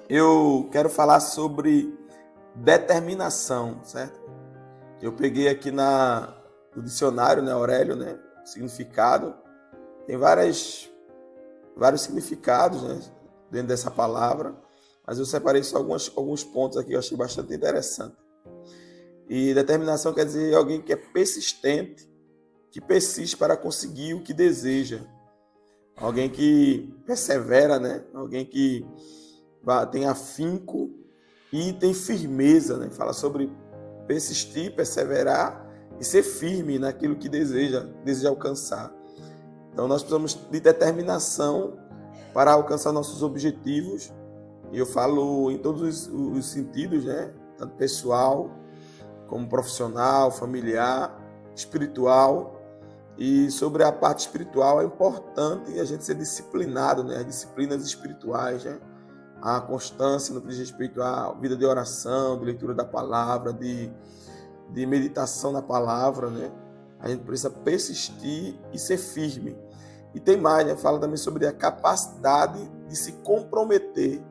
Eu quero falar sobre determinação, certo? Eu peguei aqui no dicionário, né, Aurélio, né, significado. Tem vários significados, né, dentro dessa palavra, mas eu separei só alguns pontos aqui que eu achei bastante interessante. E determinação quer dizer alguém que é persistente, que persiste para conseguir o que deseja. Alguém que persevera, né? Alguém que tem afinco e tem firmeza, né? Fala sobre persistir, perseverar e ser firme naquilo que deseja alcançar. Então nós precisamos de determinação para alcançar nossos objetivos. E eu falo em todos os sentidos, né? Tanto pessoal, como profissional, familiar, espiritual. E sobre a parte espiritual é importante a gente ser disciplinado, né? As disciplinas espirituais, né? A constância no que diz respeito à vida de oração, de leitura da palavra, de meditação na palavra, né? A gente precisa persistir e ser firme. E tem mais, né? Fala também sobre a capacidade de se comprometer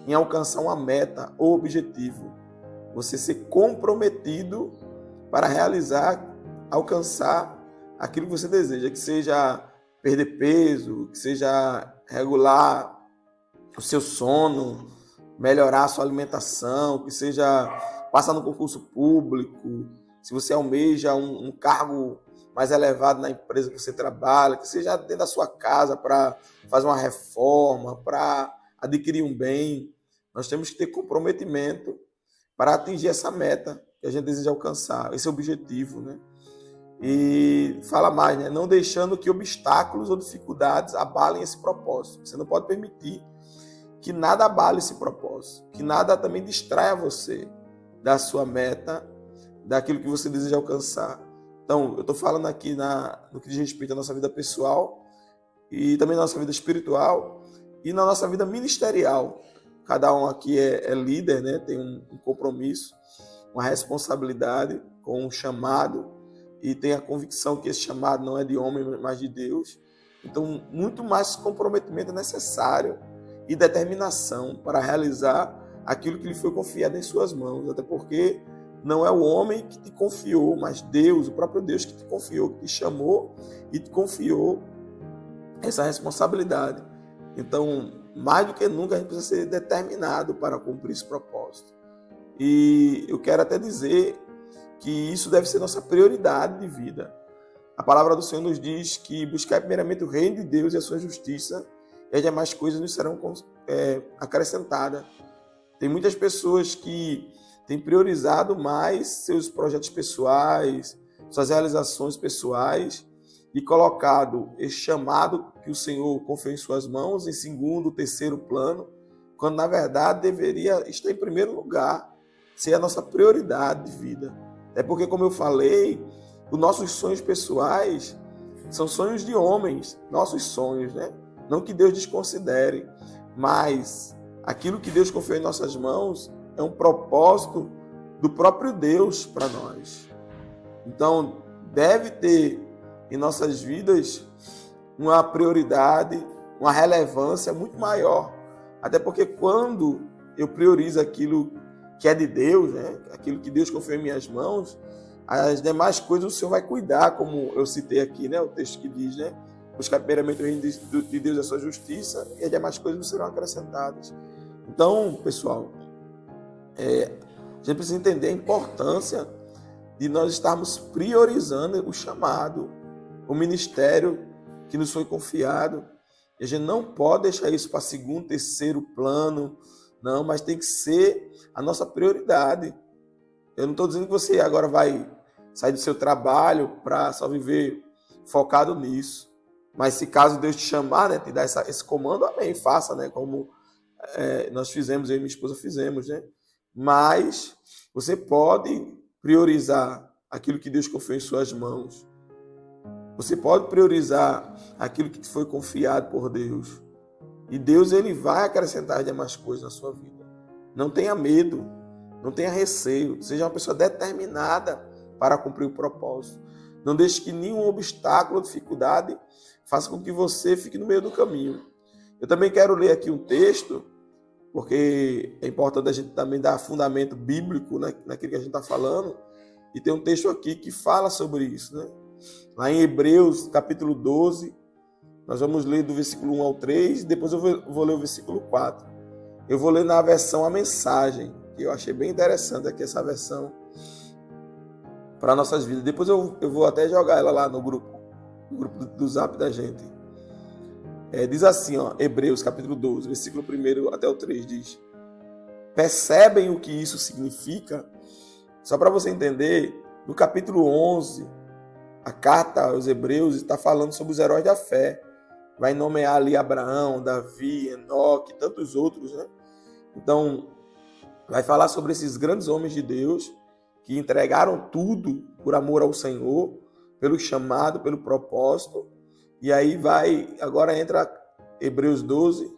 em alcançar uma meta ou objetivo. Você ser comprometido para realizar, alcançar aquilo que você deseja, que seja perder peso, que seja regular o seu sono, melhorar a sua alimentação, que seja passar no concurso público, se você almeja um cargo mais elevado na empresa que você trabalha, que seja dentro da sua casa para fazer uma reforma, para adquirir um bem. Nós temos que ter comprometimento para atingir essa meta que a gente deseja alcançar, esse objetivo, né? E fala mais, né? Não deixando que obstáculos ou dificuldades abalem esse propósito. Você não pode permitir que nada abale esse propósito, que nada também distraia você da sua meta, daquilo que você deseja alcançar. Então, eu estou falando aqui no que diz respeito à nossa vida pessoal e também na nossa vida espiritual e na nossa vida ministerial. Cada um aqui é líder, né? Tem um compromisso, uma responsabilidade com um chamado e tem a convicção que esse chamado não é de homem, mas de Deus. Então, muito mais comprometimento é necessário e determinação para realizar aquilo que lhe foi confiado em suas mãos. Até porque não é o homem que te confiou, mas Deus, o próprio Deus que te confiou, que te chamou e te confiou essa responsabilidade. Então, mais do que nunca, a gente precisa ser determinado para cumprir esse propósito. E eu quero até dizer que isso deve ser nossa prioridade de vida. A palavra do Senhor nos diz que buscar primeiramente o reino de Deus e a sua justiça, e as demais coisas nos serão acrescentadas. Tem muitas pessoas que têm priorizado mais seus projetos pessoais, suas realizações pessoais, e colocado esse chamado que o Senhor confiou em suas mãos em segundo, terceiro plano, quando na verdade deveria estar em primeiro lugar, ser a nossa prioridade de vida. É porque, como eu falei, os nossos sonhos pessoais são sonhos de homens, nossos sonhos, né? Não que Deus desconsidere, mas aquilo que Deus confiou em nossas mãos é um propósito do próprio Deus para nós. Então, deve ter em nossas vidas uma prioridade, uma relevância muito maior. Até porque quando eu priorizo aquilo que é de Deus, né? Aquilo que Deus confiou em minhas mãos, as demais coisas o Senhor vai cuidar, como eu citei aqui, né? O texto que diz, né? Buscar primeiramente o reino de Deus e a sua justiça, e as demais coisas não serão acrescentadas. Então, pessoal, a gente precisa entender a importância de nós estarmos priorizando o chamado, o ministério que nos foi confiado. E a gente não pode deixar isso para segundo, terceiro plano, não, mas tem que ser a nossa prioridade. Eu não estou dizendo que você agora vai sair do seu trabalho para só viver focado nisso. Mas se caso Deus te chamar, né, te dar esse comando, amém, faça, né, como nós fizemos, eu e minha esposa fizemos, né? Mas você pode priorizar aquilo que Deus confiou em suas mãos. Você pode priorizar aquilo que te foi confiado por Deus. E Deus, ele vai acrescentar as demais coisas na sua vida. Não tenha medo, não tenha receio. Seja uma pessoa determinada para cumprir o propósito. Não deixe que nenhum obstáculo ou dificuldade faça com que você fique no meio do caminho. Eu também quero ler aqui um texto porque é importante a gente também dar fundamento bíblico, né, naquilo que a gente está falando. E tem um texto aqui que fala sobre isso, né? Lá em Hebreus, capítulo 12, nós vamos ler do versículo 1 ao 3, depois eu vou ler o versículo 4. Eu vou ler na versão A Mensagem, que eu achei bem interessante aqui essa versão para nossas vidas. Depois eu vou até jogar ela lá no grupo do Zap da gente. Diz assim, ó, Hebreus capítulo 12, versículo 1 até o 3, diz: percebem o que isso significa? Só para você entender, no capítulo 11, a carta aos Hebreus está falando sobre os heróis da fé. Vai nomear ali Abraão, Davi, Enoque e tantos outros, né? Então, vai falar sobre esses grandes homens de Deus que entregaram tudo por amor ao Senhor, pelo chamado, pelo propósito. E aí agora entra Hebreus 12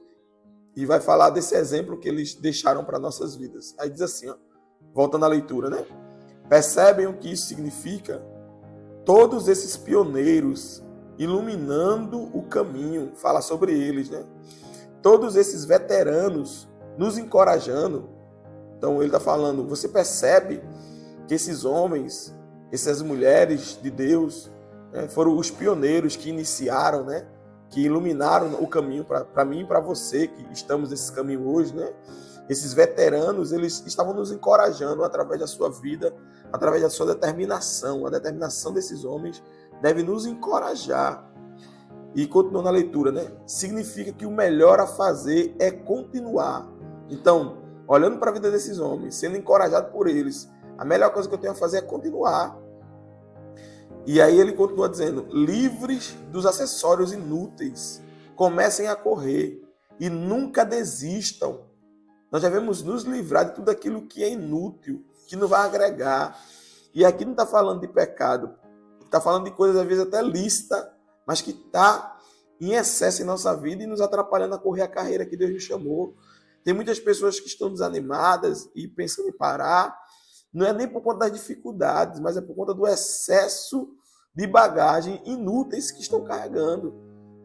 e vai falar desse exemplo que eles deixaram para nossas vidas. Aí diz assim, ó, voltando à leitura, né? Percebem o que isso significa? Todos esses pioneiros iluminando o caminho, fala sobre eles, né? Todos esses veteranos nos encorajando. Então ele está falando, você percebe que esses homens, essas mulheres de Deus, né, foram os pioneiros que iniciaram, né? Que iluminaram o caminho para mim e para você, que estamos nesse caminho hoje, né? Esses veteranos, eles estavam nos encorajando através da sua vida, através da sua determinação. A determinação desses homens deve nos encorajar. E continuando na leitura, né? Significa que o melhor a fazer é continuar. Então, olhando para a vida desses homens, sendo encorajado por eles, a melhor coisa que eu tenho a fazer é continuar. E aí ele continua dizendo, livres dos acessórios inúteis, comecem a correr e nunca desistam. Nós devemos nos livrar de tudo aquilo que é inútil, que não vai agregar. E aqui não está falando de pecado, está falando de coisas às vezes até lícitas, mas que está em excesso em nossa vida e nos atrapalhando a correr a carreira que Deus nos chamou. Tem muitas pessoas que estão desanimadas e pensando em parar, não é nem por conta das dificuldades, mas é por conta do excesso de bagagem inúteis que estão carregando.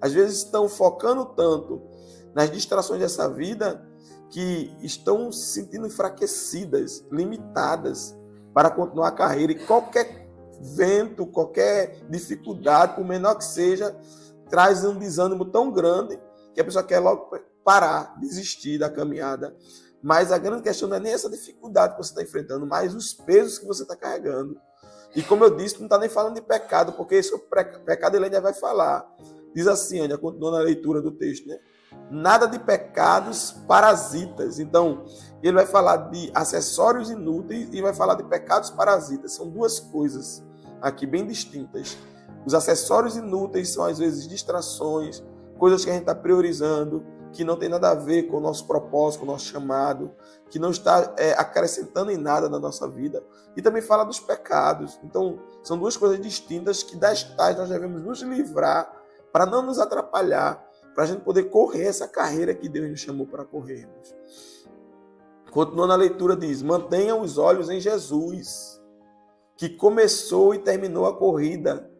Às vezes estão focando tanto nas distrações dessa vida que estão se sentindo enfraquecidas, limitadas para continuar a carreira. E qualquer vento, qualquer dificuldade, por menor que seja, traz um desânimo tão grande que a pessoa quer logo parar, desistir da caminhada. Mas a grande questão não é nem essa dificuldade que você está enfrentando, mas os pesos que você está carregando. E como eu disse, não está nem falando de pecado, porque esse pecado ele ainda vai falar. Diz assim, ainda continuando a leitura do texto, né? Nada de pecados parasitas. Então, ele vai falar de acessórios inúteis e vai falar de pecados parasitas. São duas coisas aqui bem distintas. Os acessórios inúteis são, às vezes, distrações, coisas que a gente está priorizando, que não tem nada a ver com o nosso propósito, com o nosso chamado, que não está acrescentando em nada na nossa vida. E também fala dos pecados. Então, são duas coisas distintas que das tais nós devemos nos livrar para não nos atrapalhar, para a gente poder correr essa carreira que Deus nos chamou para corrermos. Continuando a leitura, diz, mantenham os olhos em Jesus, que começou e terminou a corrida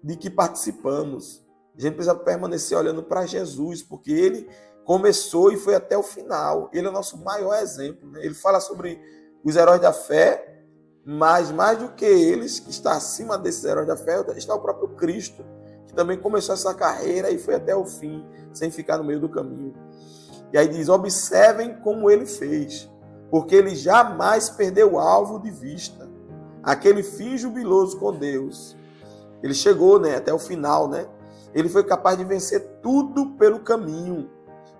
de que participamos. A gente precisa permanecer olhando para Jesus, porque ele começou e foi até o final. Ele é o nosso maior exemplo, né? Ele fala sobre os heróis da fé, mas mais do que eles, que está acima desses heróis da fé, está o próprio Cristo, que também começou essa carreira e foi até o fim, sem ficar no meio do caminho. E aí diz, observem como ele fez, porque ele jamais perdeu o alvo de vista, aquele fim jubiloso com Deus. Ele chegou, né, até o final, né? Ele foi capaz de vencer tudo pelo caminho.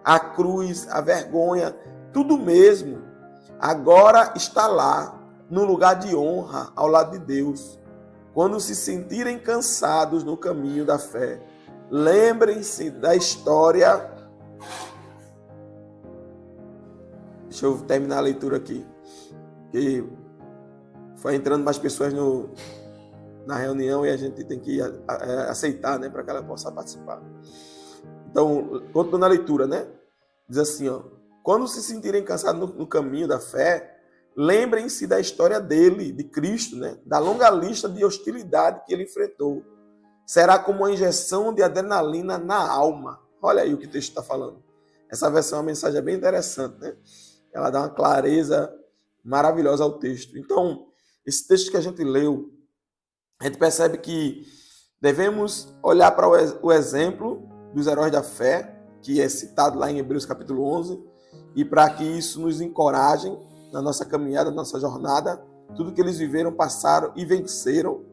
A cruz, a vergonha, tudo mesmo. Agora está lá, no lugar de honra, ao lado de Deus. Quando se sentirem cansados no caminho da fé, lembrem-se da história. Deixa eu terminar a leitura aqui. Que foi entrando mais pessoas na reunião e a gente tem que aceitar, né, para que ela possa participar. Então, continuando na leitura, né? Diz assim, ó, quando se sentirem cansados no caminho da fé, lembrem-se da história dele, de Cristo, né? Da longa lista de hostilidade que ele enfrentou. Será como uma injeção de adrenalina na alma. Olha aí o que o texto está falando. Essa versão, a mensagem é bem interessante, né? Ela dá uma clareza maravilhosa ao texto. Então, esse texto que a gente leu, a gente percebe que devemos olhar para o exemplo dos heróis da fé, que é citado lá em Hebreus capítulo 11, e para que isso nos encoraje na nossa caminhada, na nossa jornada, tudo que eles viveram, passaram e venceram.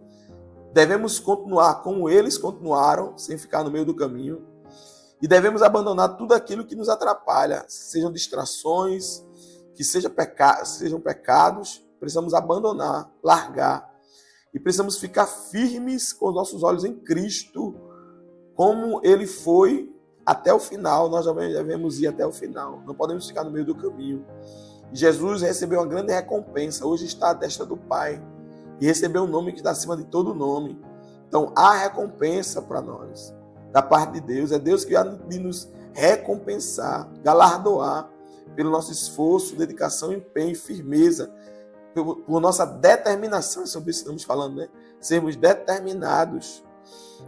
Devemos continuar como eles continuaram, sem ficar no meio do caminho. E devemos abandonar tudo aquilo que nos atrapalha, sejam distrações, que sejam pecados, precisamos abandonar, largar. E precisamos ficar firmes com os nossos olhos em Cristo, como Ele foi até o final, nós também devemos ir até o final. Não podemos ficar no meio do caminho. Jesus recebeu uma grande recompensa, hoje está à destra do Pai, e recebeu um nome que está acima de todo nome. Então, há recompensa para nós, da parte de Deus. É Deus que há de nos recompensar, galardoar pelo nosso esforço, dedicação, empenho e firmeza, por nossa determinação, sobre isso que estamos falando, né? Sermos determinados.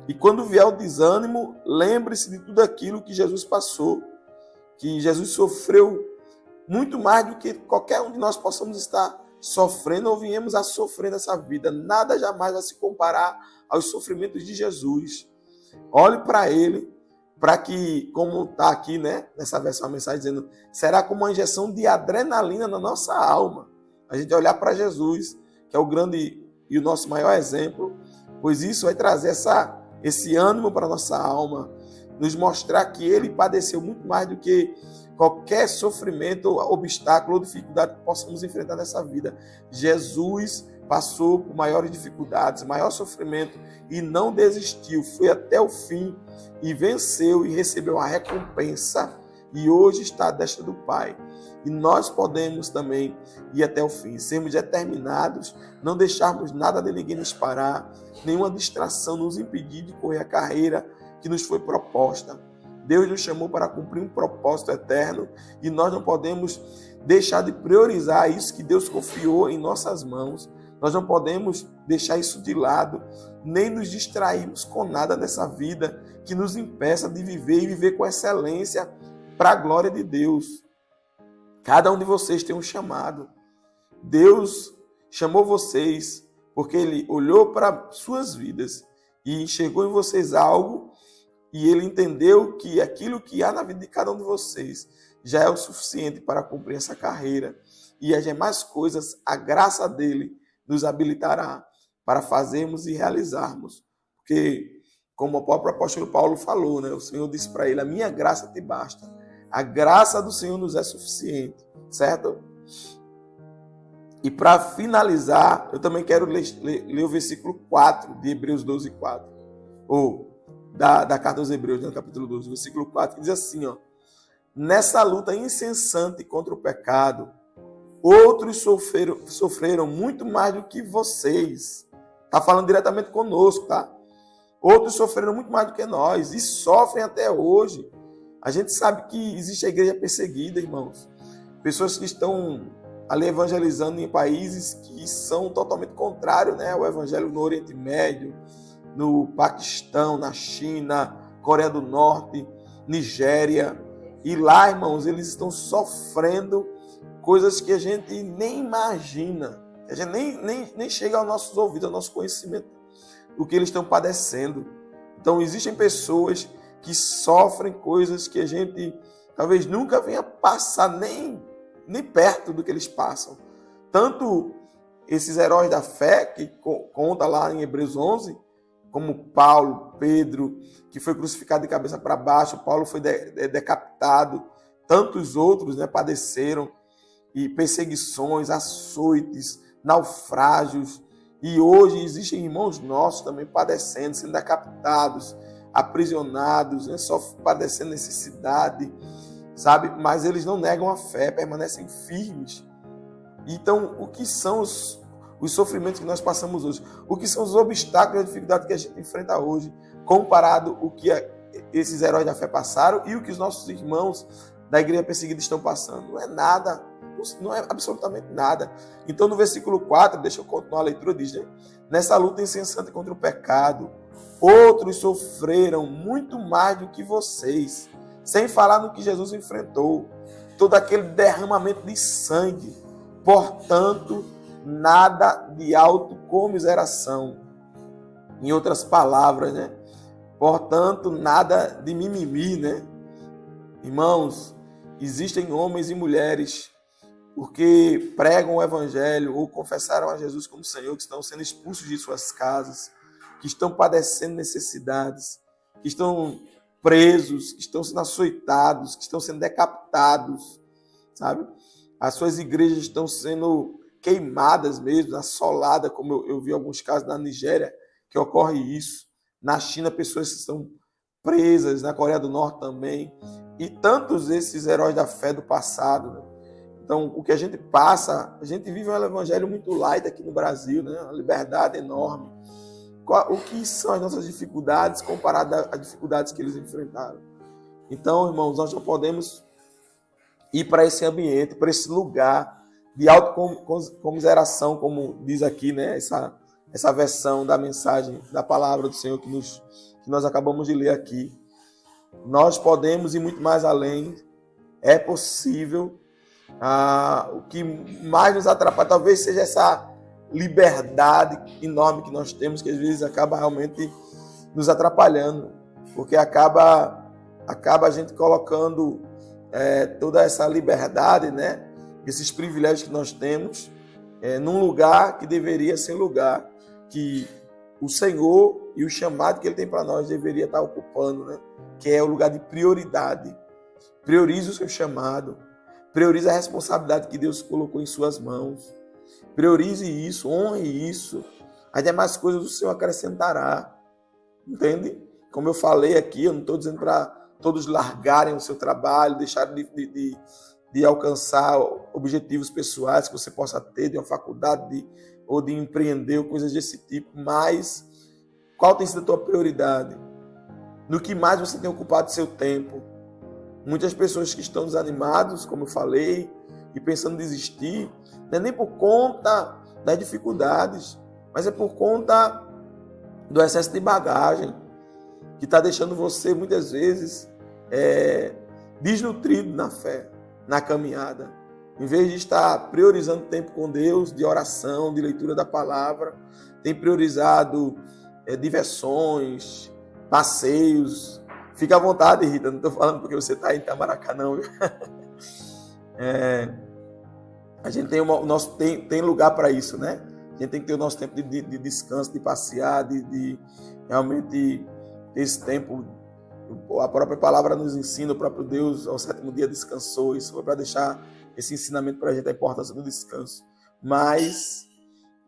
E quando vier o desânimo, lembre-se de tudo aquilo que Jesus passou, que Jesus sofreu muito mais do que qualquer um de nós possamos estar sofrendo ou viemos a sofrer nessa vida. Nada jamais vai se comparar aos sofrimentos de Jesus. Olhe para Ele, para que, como está aqui, né, nessa versão, a mensagem dizendo, será como uma injeção de adrenalina na nossa alma. A gente olhar para Jesus, que é o grande e o nosso maior exemplo, pois isso vai trazer esse ânimo para a nossa alma, nos mostrar que Ele padeceu muito mais do que qualquer sofrimento, obstáculo ou dificuldade que possamos enfrentar nessa vida. Jesus passou por maiores dificuldades, maior sofrimento e não desistiu, foi até o fim e venceu e recebeu a recompensa e hoje está à destra do Pai. E nós podemos também ir até o fim, sermos determinados, não deixarmos nada de ninguém nos parar, nenhuma distração nos impedir de correr a carreira que nos foi proposta. Deus nos chamou para cumprir um propósito eterno e nós não podemos deixar de priorizar isso que Deus confiou em nossas mãos. Nós não podemos deixar isso de lado, nem nos distrairmos com nada nessa vida que nos impeça de viver e viver com excelência para a glória de Deus. Cada um de vocês tem um chamado. Deus chamou vocês porque Ele olhou para suas vidas e enxergou em vocês algo e Ele entendeu que aquilo que há na vida de cada um de vocês já é o suficiente para cumprir essa carreira. E as demais coisas, a graça dEle nos habilitará para fazermos e realizarmos. Porque, como o próprio apóstolo Paulo falou, né, o Senhor disse para ele, a minha graça te basta. A graça do Senhor nos é suficiente, certo? E para finalizar, eu também quero ler o versículo 4 de Hebreus 12, 4. Ou da carta aos Hebreus, no capítulo 12, versículo 4, que diz assim, ó, nessa luta incessante contra o pecado, outros sofreram muito mais do que vocês. Está falando diretamente conosco, tá? Outros sofreram muito mais do que nós e sofrem até hoje. A gente sabe que existe a igreja perseguida, irmãos. Pessoas que estão ali evangelizando em países que são totalmente contrários, né, ao evangelho no Oriente Médio, no Paquistão, na China, Coreia do Norte, Nigéria. E lá, irmãos, eles estão sofrendo coisas que a gente nem imagina, que a gente nem chega aos nossos ouvidos, ao nosso conhecimento, o que eles estão padecendo. Então, existem pessoas que sofrem coisas que a gente talvez nunca venha passar nem perto do que eles passam. Tanto esses heróis da fé, que conta lá em Hebreus 11, como Paulo, Pedro, que foi crucificado de cabeça para baixo, Paulo foi decapitado, tantos outros, né, padeceram, e perseguições, açoites, naufrágios, e hoje existem irmãos nossos também padecendo, sendo decapitados, aprisionados, né, só padecendo necessidade, sabe? Mas eles não negam a fé, permanecem firmes. Então, o que são os sofrimentos que nós passamos hoje? O que são os obstáculos e a dificuldade que a gente enfrenta hoje, comparado o que esses heróis da fé passaram e o que os nossos irmãos da igreja perseguida estão passando? Não é nada, não é absolutamente nada. Então, no versículo 4, deixa eu continuar a leitura, diz, né? Nessa luta incessante contra o pecado, outros sofreram muito mais do que vocês. Sem falar no que Jesus enfrentou, todo aquele derramamento de sangue. Portanto, nada de autocomiseração. Em outras palavras, né? Portanto, nada de mimimi, né? Irmãos, existem homens e mulheres porque pregam o evangelho ou confessaram a Jesus como Senhor, que estão sendo expulsos de suas casas, que estão padecendo necessidades, que estão presos, que estão sendo açoitados, que estão sendo decapitados, sabe? As suas igrejas estão sendo queimadas mesmo, assoladas, como eu vi alguns casos na Nigéria, que ocorre isso. Na China, pessoas estão presas, na Coreia do Norte também, e tantos esses heróis da fé do passado, né? Então, o que a gente passa, a gente vive um evangelho muito light aqui no Brasil, né? Uma liberdade enorme. O que são as nossas dificuldades comparadas às dificuldades que eles enfrentaram? Então, irmãos, nós não podemos ir para esse ambiente, para esse lugar de autocomiseração, como diz aqui, né? Essa versão da mensagem, da palavra do Senhor que nós acabamos de ler aqui. Nós podemos ir muito mais além. É possível. O que mais nos atrapalha talvez seja essa liberdade enorme que nós temos, que às vezes acaba realmente nos atrapalhando, porque acaba a gente colocando toda essa liberdade, né, esses privilégios que nós temos, num lugar que deveria ser lugar que o Senhor e o chamado que Ele tem para nós deveria estar ocupando, né, que é o lugar de prioridade. Priorize o seu chamado. Priorize a responsabilidade que Deus colocou em suas mãos. Priorize isso, honre isso. As demais coisas o Senhor acrescentará. Entende? Como eu falei aqui, eu não estou dizendo para todos largarem o seu trabalho, deixarem de alcançar objetivos pessoais que você possa ter de uma faculdade ou de empreender ou coisas desse tipo. Mas qual tem sido a tua prioridade? No que mais você tem ocupado seu tempo? Muitas pessoas que estão desanimadas, como eu falei, e pensando em desistir, não é nem por conta das dificuldades, mas é por conta do excesso de bagagem, que está deixando você, muitas vezes, desnutrido na fé, na caminhada. Em vez de estar priorizando tempo com Deus, de oração, de leitura da palavra, tem priorizado diversões, passeios. Fica à vontade, Rita, não estou falando porque você está em Itamaracá, não. A gente tem lugar para isso, né? A gente tem que ter o nosso tempo de descanso, de passear, de realmente ter esse tempo. A própria palavra nos ensina, o próprio Deus, ao sétimo dia descansou. Isso foi para deixar esse ensinamento para a gente, a importância do descanso. Mas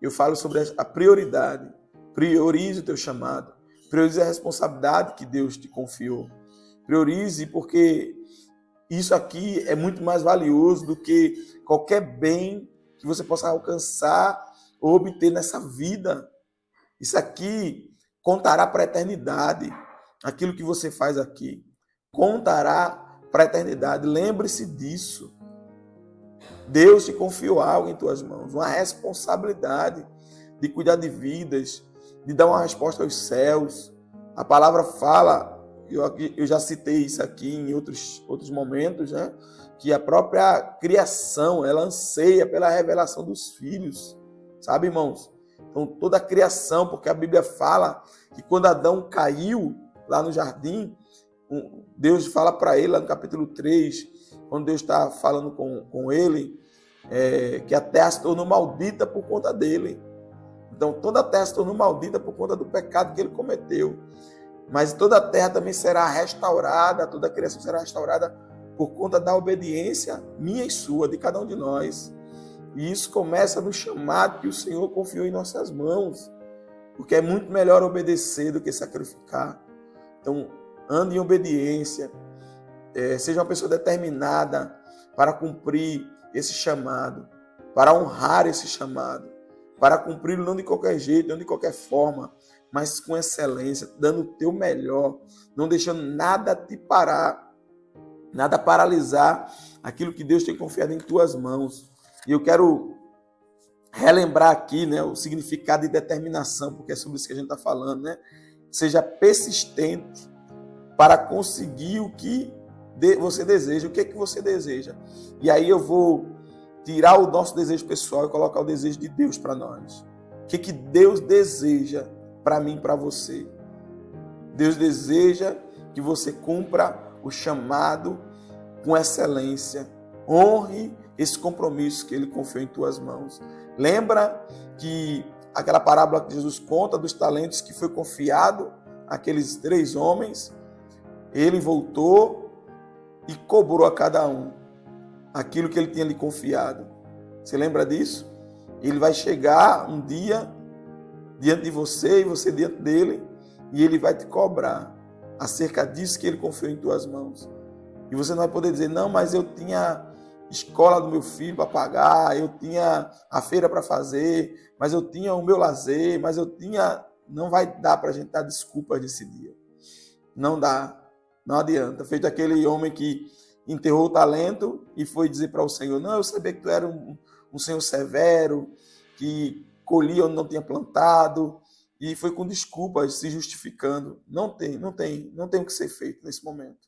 eu falo sobre a prioridade. Priorize o teu chamado. Priorize a responsabilidade que Deus te confiou. Priorize porque isso aqui é muito mais valioso do que qualquer bem que você possa alcançar ou obter nessa vida. Isso aqui contará para a eternidade. Aquilo que você faz aqui contará para a eternidade. Lembre-se disso. Deus te confiou algo em tuas mãos, uma responsabilidade de cuidar de vidas, de dar uma resposta aos céus. A palavra fala, eu já citei isso aqui em outros momentos, né? Que a própria criação, ela anseia pela revelação dos filhos, sabe, irmãos? Então, toda a criação, porque a Bíblia fala que quando Adão caiu lá no jardim, Deus fala para ele, lá no capítulo 3, quando Deus está falando com ele, que a terra se tornou maldita por conta dele. Então, toda a terra se tornou maldita por conta do pecado que ele cometeu. Mas toda a terra também será restaurada, toda a criação será restaurada por conta da obediência minha e sua, de cada um de nós. E isso começa no chamado que o Senhor confiou em nossas mãos. Porque é muito melhor obedecer do que sacrificar. Então, ande em obediência. Seja uma pessoa determinada para cumprir esse chamado, para honrar esse chamado, para cumpri-lo não de qualquer jeito, não de qualquer forma, mas com excelência, dando o teu melhor, não deixando nada te parar, nada paralisar aquilo que Deus tem confiado em tuas mãos. E eu quero relembrar aqui, né, o significado de determinação, porque é sobre isso que a gente está falando, né? Seja persistente para conseguir o que você deseja, o que é que você deseja. E aí eu vou tirar o nosso desejo pessoal e colocar o desejo de Deus para nós. O que é que Deus deseja para mim e para você? Deus deseja que você cumpra o chamado com excelência. Honre esse compromisso que Ele confiou em tuas mãos. Lembra que aquela parábola que Jesus conta dos talentos que foi confiado àqueles 3 homens, Ele voltou e cobrou a cada um aquilo que Ele tinha lhe confiado. Você lembra disso? Ele vai chegar um dia diante de você e você diante dele, e Ele vai te cobrar acerca disso que Ele confiou em tuas mãos. E você não vai poder dizer, não, mas eu tinha escola do meu filho para pagar, eu tinha a feira para fazer, mas eu tinha o meu lazer, mas eu tinha... Não vai dar para a gente dar desculpas nesse dia. Não dá, não adianta. Feito aquele homem que enterrou o talento e foi dizer para o Senhor, não, eu sabia que tu era um Senhor severo, que colhia onde não tinha plantado, e foi com desculpas, se justificando. Não tem o que ser feito nesse momento.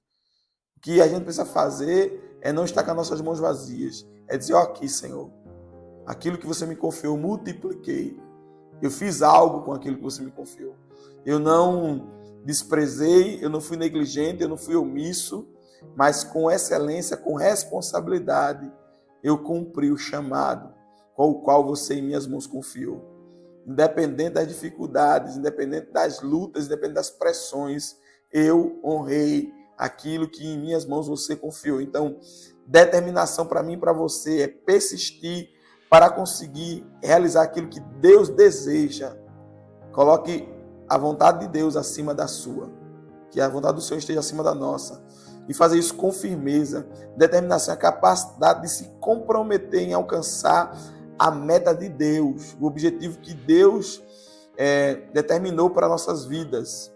O que a gente precisa fazer é não estar com as nossas mãos vazias. É dizer, ó, aqui, Senhor, aquilo que você me confiou, eu multipliquei. Eu fiz algo com aquilo que você me confiou. Eu não desprezei, eu não fui negligente, eu não fui omisso, mas com excelência, com responsabilidade, eu cumpri o chamado com o qual você em minhas mãos confiou. Independente das dificuldades, independente das lutas, independente das pressões, eu honrei aquilo que em minhas mãos você confiou. Então, determinação para mim e para você é persistir para conseguir realizar aquilo que Deus deseja. Coloque a vontade de Deus acima da sua, que a vontade do Senhor esteja acima da nossa, e fazer isso com firmeza. Determinação é a capacidade de se comprometer em alcançar a meta de Deus, o objetivo que Deus determinou para nossas vidas,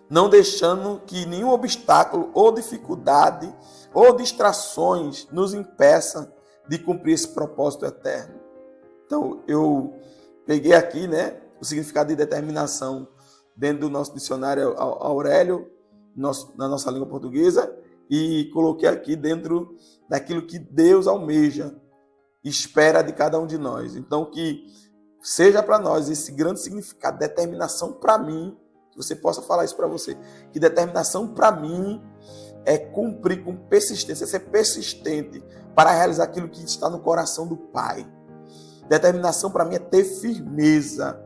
não deixando que nenhum obstáculo ou dificuldade ou distrações nos impeça de cumprir esse propósito eterno. Então, eu peguei aqui, o significado de determinação dentro do nosso dicionário Aurélio, na nossa língua portuguesa, e coloquei aqui dentro daquilo que Deus almeja, espera de cada um de nós. Então, que seja para nós esse grande significado, determinação para mim, que você possa falar isso para você, que determinação para mim é cumprir com persistência, ser persistente para realizar aquilo que está no coração do Pai. Determinação para mim é ter firmeza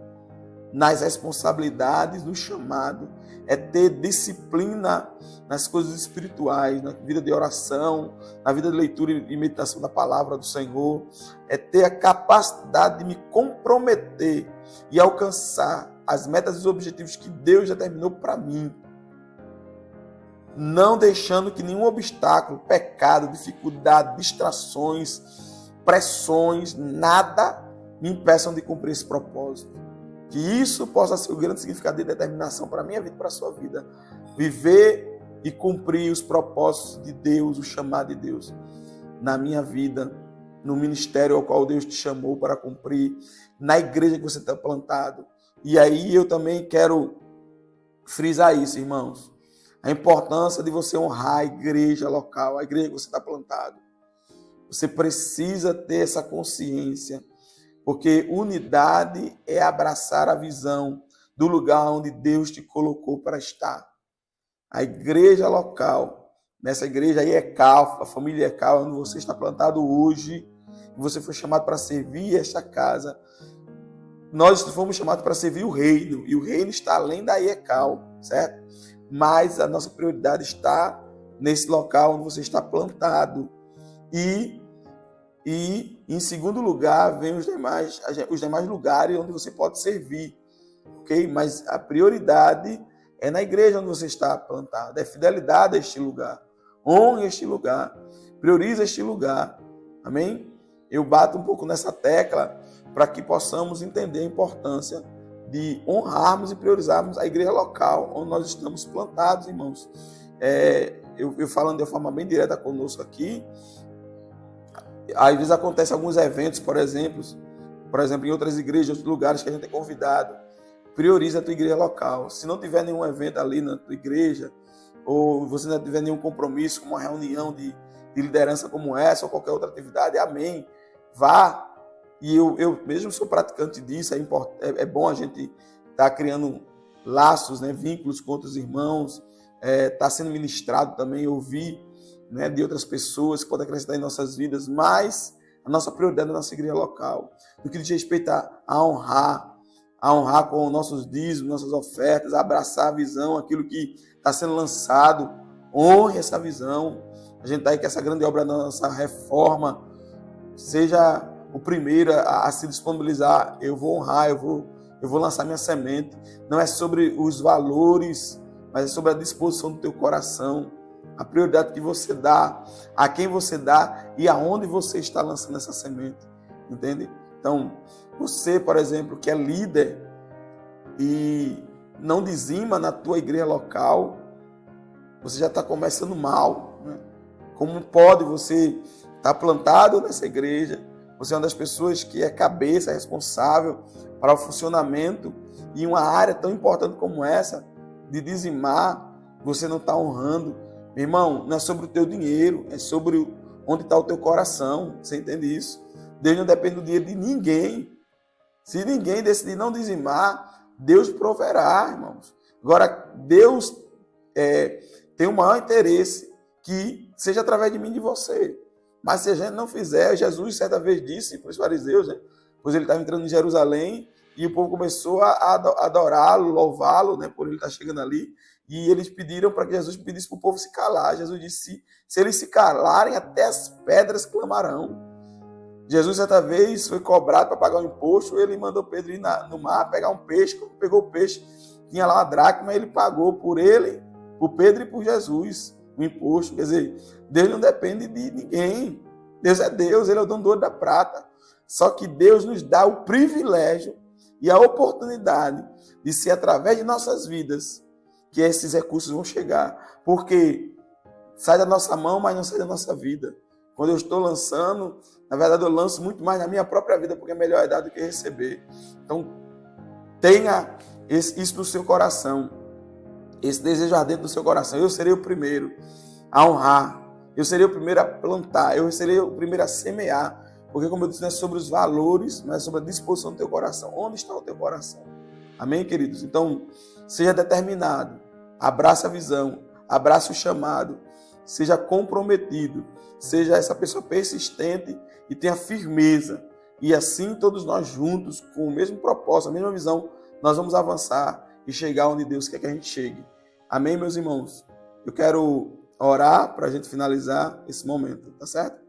nas responsabilidades do chamado, é ter disciplina nas coisas espirituais, na vida de oração, na vida de leitura e meditação da palavra do Senhor, é ter a capacidade de me comprometer e alcançar as metas e os objetivos que Deus determinou para mim, não deixando que nenhum obstáculo, pecado, dificuldade, distrações, pressões, nada me impeçam de cumprir esse propósito. Que isso possa ser o grande significado de determinação para a minha vida e para a sua vida. Viver e cumprir os propósitos de Deus, o chamado de Deus na minha vida, no ministério ao qual Deus te chamou para cumprir, na igreja que você está plantado. E aí eu também quero frisar isso, irmãos. A importância de você honrar a igreja local, a igreja que você está plantado. Você precisa ter essa consciência, porque unidade é abraçar a visão do lugar onde Deus te colocou para estar. A igreja local, nessa igreja aí ECAL, a família ECAL, onde você está plantado hoje, e você foi chamado para servir esta casa. Nós fomos chamados para servir o reino, e o reino está além da ECAL, certo? Mas a nossa prioridade está nesse local onde você está plantado. E em segundo lugar, vem os demais lugares onde você pode servir. Ok? Mas a prioridade é na igreja onde você está plantado. É fidelidade a este lugar. Honre este lugar. Priorize este lugar. Amém? Eu bato um pouco nessa tecla para que possamos entender a importância de honrarmos e priorizarmos a igreja local onde nós estamos plantados, irmãos. Eu falando de forma bem direta conosco aqui, às vezes acontecem alguns eventos, por exemplo, em outras igrejas, outros lugares que a gente é convidado. Prioriza a tua igreja local. Se não tiver nenhum evento ali na tua igreja, ou você não tiver nenhum compromisso com uma reunião de liderança como essa, ou qualquer outra atividade, amém. Vá. E eu mesmo sou praticante disso, é bom a gente estar criando laços, né, vínculos com outros irmãos, está sendo ministrado também, ouvir, né, de outras pessoas que podem acrescentar em nossas vidas, mas a nossa prioridade é a nossa igreja local, no que diz respeito a honrar com nossos dízimos, nossas ofertas, abraçar a visão, aquilo que está sendo lançado, honre essa visão. A gente está aí que essa grande obra da nossa reforma seja o primeiro a se disponibilizar. Eu vou honrar, eu vou lançar minha semente. Não é sobre os valores, mas é sobre a disposição do teu coração, a prioridade que você dá, a quem você dá e aonde você está lançando essa semente. Entende? Então, você, por exemplo, que é líder e não dizima na tua igreja local, você já está começando mal, né? Como pode você estar plantado nessa igreja? Você é uma das pessoas que é cabeça, responsável para o funcionamento e uma área tão importante como essa, de dizimar, você não está honrando. Meu irmão, não é sobre o teu dinheiro, é sobre onde está o teu coração. Você entende isso? Deus não depende do dinheiro de ninguém. Se ninguém decidir não dizimar, Deus proverá, irmãos. Agora, Deus tem o maior interesse que seja através de mim e de você. Mas se a gente não fizer, Jesus certa vez disse para os fariseus, né? Pois ele estava entrando em Jerusalém e o povo começou a adorá-lo, louvá-lo, né? Por ele estar chegando ali. E eles pediram para que Jesus pedisse para o povo se calar. Jesus disse, se eles se calarem, até as pedras clamarão. Jesus certa vez foi cobrado para pagar o imposto, ele mandou Pedro ir no mar, pegar um peixe. Quando pegou o peixe, tinha lá uma dracma, ele pagou por ele, por Pedro e por Jesus o imposto. Quer dizer, Deus não depende de ninguém. Deus é Deus, ele é o dono do ouro e da prata. Só que Deus nos dá o privilégio e a oportunidade de ser através de nossas vidas que esses recursos vão chegar. Porque sai da nossa mão, mas não sai da nossa vida. Quando eu estou lançando, na verdade eu lanço muito mais na minha própria vida, porque é melhor é dar do que receber. Então, tenha isso no seu coração. Esse desejo ardente no seu coração. Eu serei o primeiro a honrar. Eu serei o primeiro a plantar. Eu serei o primeiro a semear. Porque, como eu disse, não é sobre os valores, mas é sobre a disposição do teu coração. Onde está o teu coração? Amém, queridos? Então, seja determinado. Abraça a visão. Abraça o chamado. Seja comprometido. Seja essa pessoa persistente e tenha firmeza. E assim, todos nós juntos, com o mesmo propósito, a mesma visão, nós vamos avançar e chegar onde Deus quer que a gente chegue. Amém, meus irmãos? Eu quero orar para a gente finalizar esse momento, tá certo?